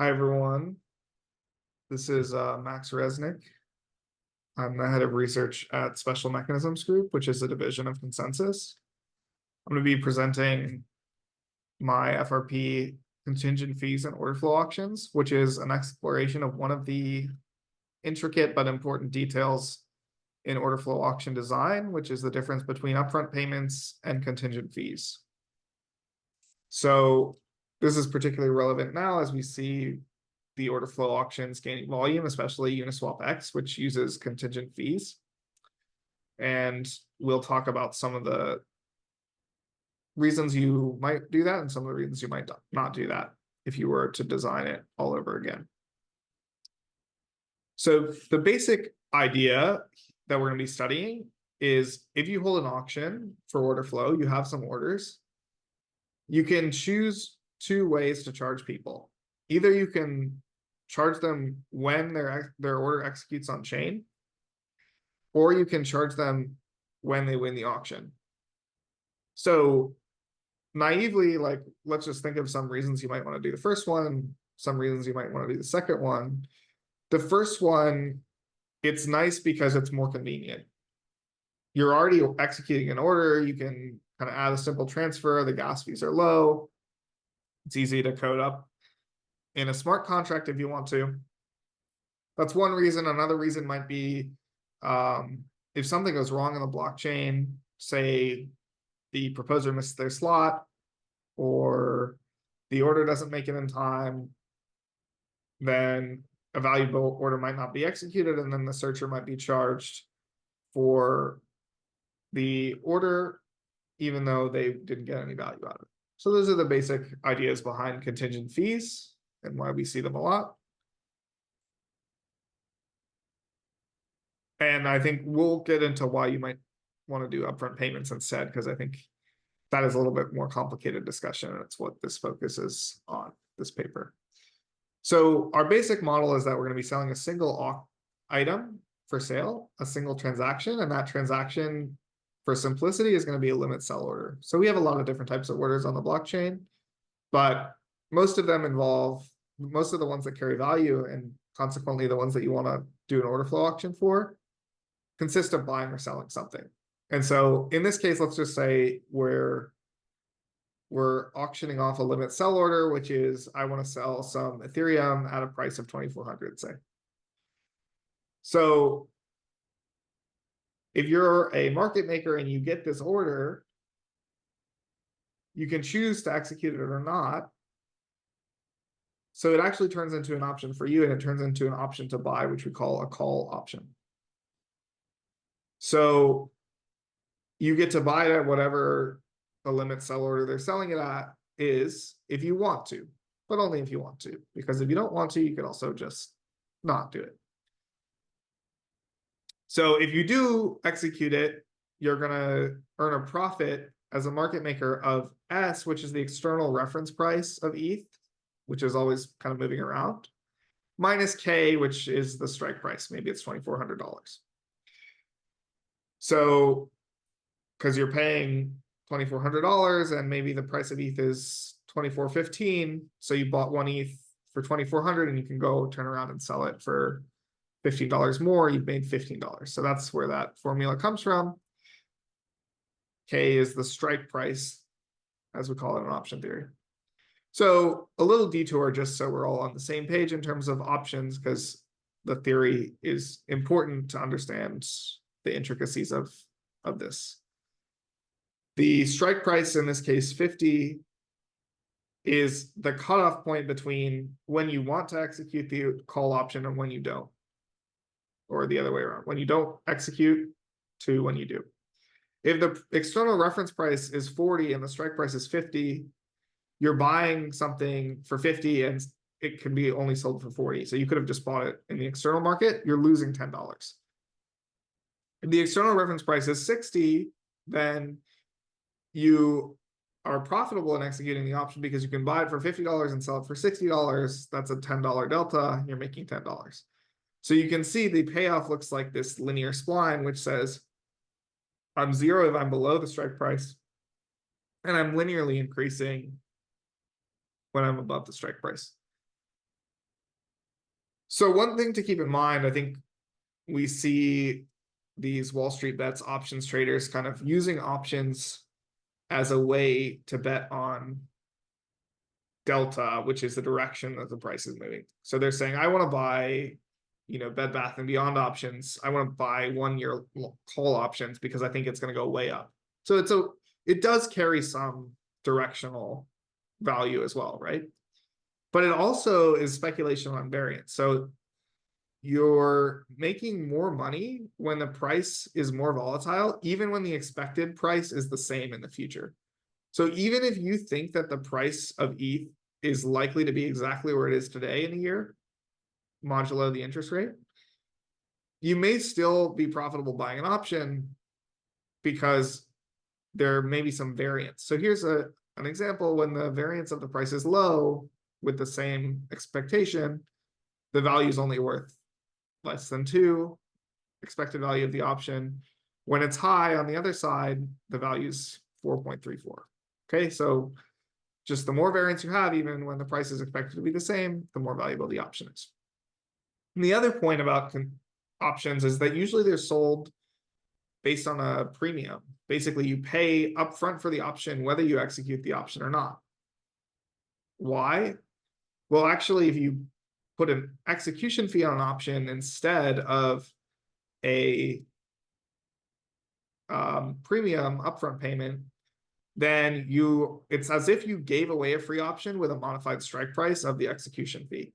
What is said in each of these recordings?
Hi, everyone. This is Max Resnick. I'm the head of research at Special Mechanisms Group, which is a division of Consensus. I'm going to be presenting my FRP contingent fees and order flow auctions, which is an exploration of one of the intricate but important details in order flow auction design, which is the difference between upfront payments and contingent fees. So this is particularly relevant now as we see the order flow auctions gaining volume, especially Uniswap X, which uses contingent fees. And we'll talk about some of the reasons you might do that and some of the reasons you might not do that if you were to design it all over again. So the basic idea that we're going to be studying is if you hold an auction for order flow, you have some orders, you can choose two ways to charge people. Either you can charge them when their order executes on chain, or you can charge them when they win the auction. So naively, like, let's just think of some reasons you might want to do the first one, some reasons you might want to do the second one. The first one, it's nice because it's more convenient. You're already executing an order. You can kind of add a simple transfer. The gas fees are low. It's easy to code up in a smart contract if you want to. That's one reason. Another reason might be if something goes wrong in the blockchain, say the proposer missed their slot or the order doesn't make it in time, then a valuable order might not be executed, and then the searcher might be charged for the order, even though they didn't get any value out of it. So those are the basic ideas behind contingent fees and why we see them a lot. And I think we'll get into why you might want to do upfront payments instead, because I think that is a little bit more complicated discussion, and it's what this focuses on, this paper. So our basic model is that we're going to be selling a single item for sale, a single transaction, and that transaction, for simplicity, is going to be a limit sell order. So we have a lot of different types of orders on the blockchain, but most of them involve, most of the ones that carry value, and consequently the ones that you want to do an order flow auction for, consist of buying or selling something. And so in this case, let's just say we're auctioning off a limit sell order, which is I want to sell some Ethereum at a price of 2,400, say. So if you're a market maker and you get this order, you can choose to execute it or not. So it actually turns into an option for you, and it turns into an option to buy, which we call a call option. So you get to buy it at whatever the limit sell order they're selling it at is, if you want to, but only if you want to, because if you don't want to, you can also just not do it. So if you do execute it, you're going to earn a profit as a market maker of S, which is the external reference price of ETH, which is always kind of moving around, minus K, which is the strike price. Maybe it's $2,400. So because you're paying $2,400 and maybe the price of ETH is 2,415, so you bought one ETH for 2,400 and you can go turn around and sell it for $15 more, you've made $15. So that's where that formula comes from. K is the strike price, as we call it in option theory. So a little detour just so we're all on the same page in terms of options, because the theory is important to understand the intricacies of this. The strike price, in this case 50, is the cutoff point between when you want to execute the call option and when you don't, or the other way around, when you don't execute to when you do. If the external reference price is 40 and the strike price is 50, you're buying something for 50 and it can be only sold for 40. So you could have just bought it in the external market, you're losing $10. If the external reference price is 60, then you are profitable in executing the option because you can buy it for $50 and sell it for $60. That's a $10 delta. You're making $10. So you can see the payoff looks like this linear spline, which says I'm zero if I'm below the strike price, and I'm linearly increasing when I'm above the strike price. So one thing to keep in mind, I think we see these Wall Street bets options traders kind of using options as a way to bet on delta, which is the direction that the price is moving. So they're saying, I want to buy, Bed Bath and Beyond options. I want to buy 1 year call options because I think it's going to go way up. So it does carry some directional value as well, right? But it also is speculation on variance. So you're making more money when the price is more volatile, even when the expected price is the same in the future. So even if you think that the price of ETH is likely to be exactly where it is today in a year, modulo the interest rate, you may still be profitable buying an option because there may be some variance. So here's an example when the variance of the price is low with the same expectation, the value is only worth less than 2 expected value of the option. When it's high on the other side, the value is 4.34. Okay, so just the more variance you have, even when the price is expected to be the same, the more valuable the option is. And the other point about options is that usually they're sold based on a premium. Basically, you pay upfront for the option whether you execute the option or not. Why? Well, actually, if you put an execution fee on an option instead of a premium upfront payment, then it's as if you gave away a free option with a modified strike price of the execution fee.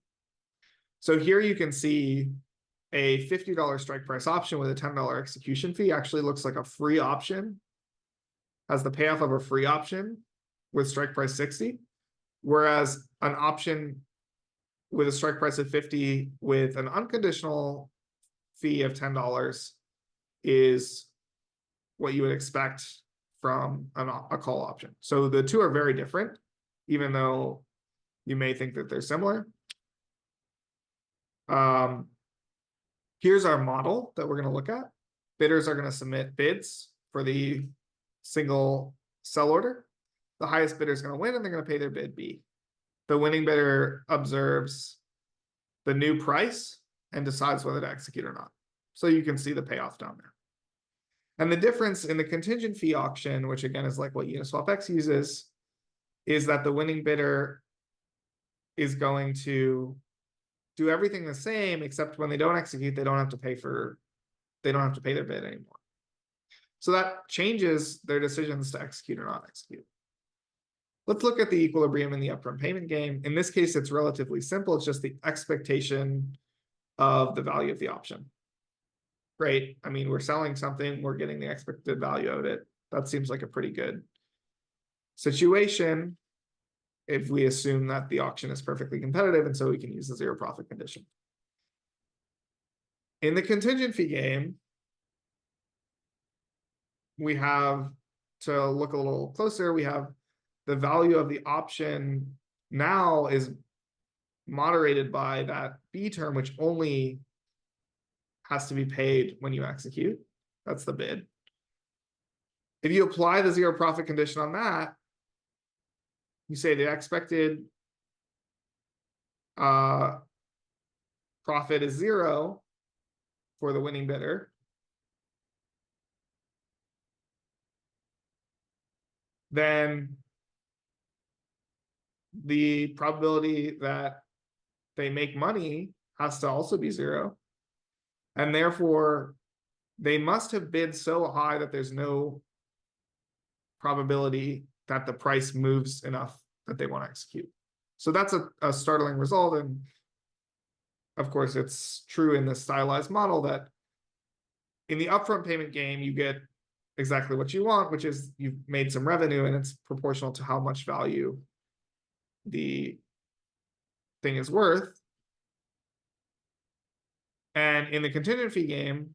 So here you can see a $50 strike price option with a $10 execution fee actually looks like a free option, has the payoff of a free option with strike price 60, whereas an option with a strike price of 50 with an unconditional fee of $10 is what you would expect from a call option. So the two are very different, even though you may think that they're similar. Here's our model that we're going to look at. Bidders are going to submit bids for the single sell order. The highest bidder is going to win, and they're going to pay their bid B. The winning bidder observes the new price and decides whether to execute or not. So you can see the payoff down there. And the difference in the contingent fee auction, which again is like what Uniswap uses, is that the winning bidder is going to do everything the same, except when they don't execute, they don't have to pay their bid anymore. So that changes their decisions to execute or not execute. Let's look at the equilibrium in the upfront payment game. In this case, it's relatively simple. It's just the expectation of the value of the option. Great. I mean, we're selling something, we're getting the expected value of it. That seems like a pretty good situation if we assume that the auction is perfectly competitive, and so we can use the zero profit condition. In the contingent fee game, we have to look a little closer. We have the value of the option now is moderated by that B term, which only has to be paid when you execute. That's the bid. If you apply the zero profit condition on that, you say the expected profit is 0 for the winning bidder. Then the probability that they make money has to also be 0. And therefore, they must have bid so high that there's no probability that the price moves enough that they want to execute. So that's a startling result. And of course, it's true in this stylized model that in the upfront payment game, you get exactly what you want, which is you've made some revenue and it's proportional to how much value the thing is worth. And in the contingent fee game,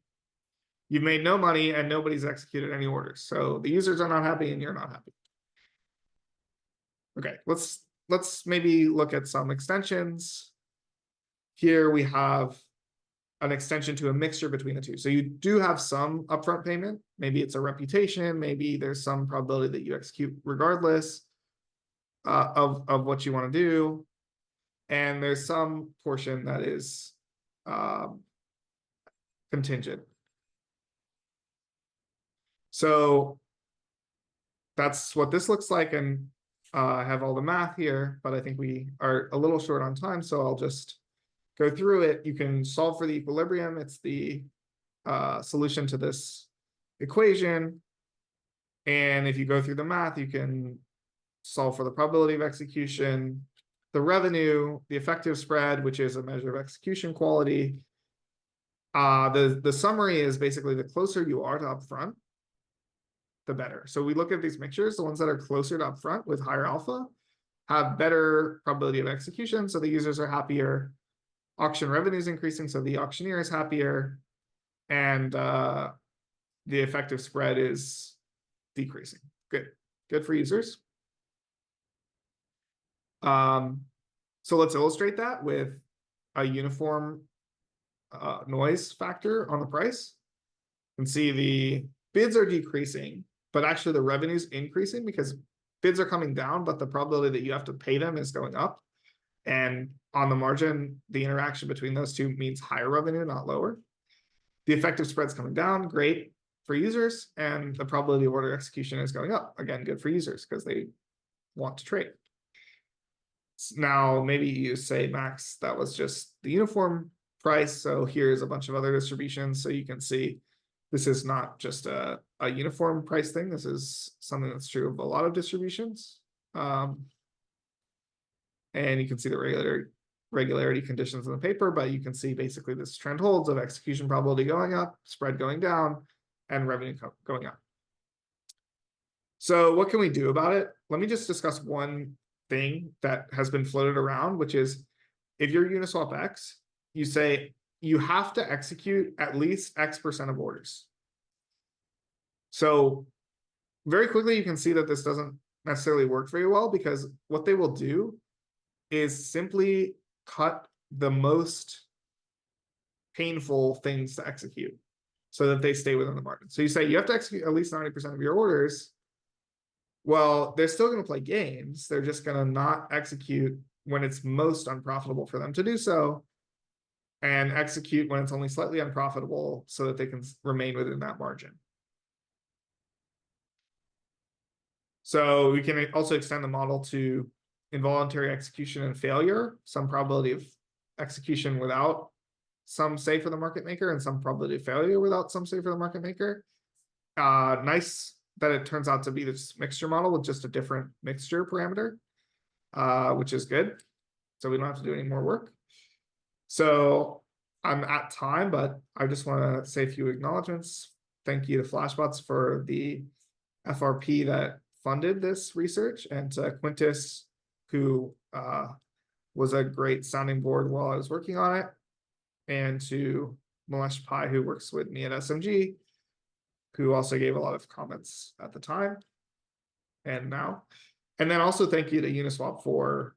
you've made no money and nobody's executed any orders. So the users are not happy and you're not happy. Okay, let's maybe look at some extensions. Here we have an extension to a mixture between the two. So you do have some upfront payment. Maybe it's a reputation. Maybe there's some probability that you execute regardless of what you want to do. And there's some portion that is contingent. So that's what this looks like, and I have all the math here, but I think we are a little short on time, so I'll just go through it. You can solve for the equilibrium. It's the solution to this equation. And if you go through the math, you can solve for the probability of execution, the revenue, the effective spread, which is a measure of execution quality. The summary is basically the closer you are to upfront, the better. So we look at these mixtures, the ones that are closer to upfront with higher alpha have better probability of execution. So the users are happier. Auction revenue is increasing, so the auctioneer is happier. And the effective spread is decreasing. Good for users. So let's illustrate that with a uniform noise factor on the price. You can see the bids are decreasing, but actually the revenue is increasing because bids are coming down, but the probability that you have to pay them is going up. And on the margin, the interaction between those two means higher revenue, not lower. The effective spread's coming down, great for users, and the probability of order execution is going up. Again, good for users because they want to trade. Now, maybe you say, Max, that was just the uniform price. So here's a bunch of other distributions. So you can see this is not just a uniform price thing. This is something that's true of a lot of distributions. And you can see the regularity conditions in the paper, but you can see basically this trend holds of execution probability going up, spread going down, and revenue going up. So what can we do about it? Let me just discuss one thing that has been floated around, which is if you're Uniswap X, you say you have to execute at least X% of orders. So very quickly, you can see that this doesn't necessarily work very well because what they will do is simply cut the most painful things to execute so that they stay within the margin. So you say you have to execute at least 90% of your orders. Well, they're still going to play games. They're just going to not execute when it's most unprofitable for them to do so, and execute when it's only slightly unprofitable so that they can remain within that margin. So we can also extend the model to involuntary execution and failure, some probability of execution without some say for the market maker and some probability of failure without some say for the market maker. Nice that it turns out to be this mixture model with just a different mixture parameter, which is good. So we don't have to do any more work. So I'm at time, but I just want to say a few acknowledgements. Thank you to Flashbots for the FRP that funded this research, and to Quintus, who was a great sounding board while I was working on it, and to Malesh Pai, who works with me at SMG, who also gave a lot of comments at the time and now. And then also thank you to Uniswap for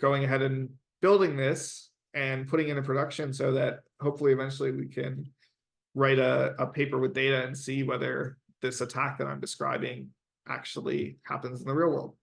going ahead and building this and putting it into production so that hopefully eventually we can write a paper with data and see whether this attack that I'm describing actually happens in the real world.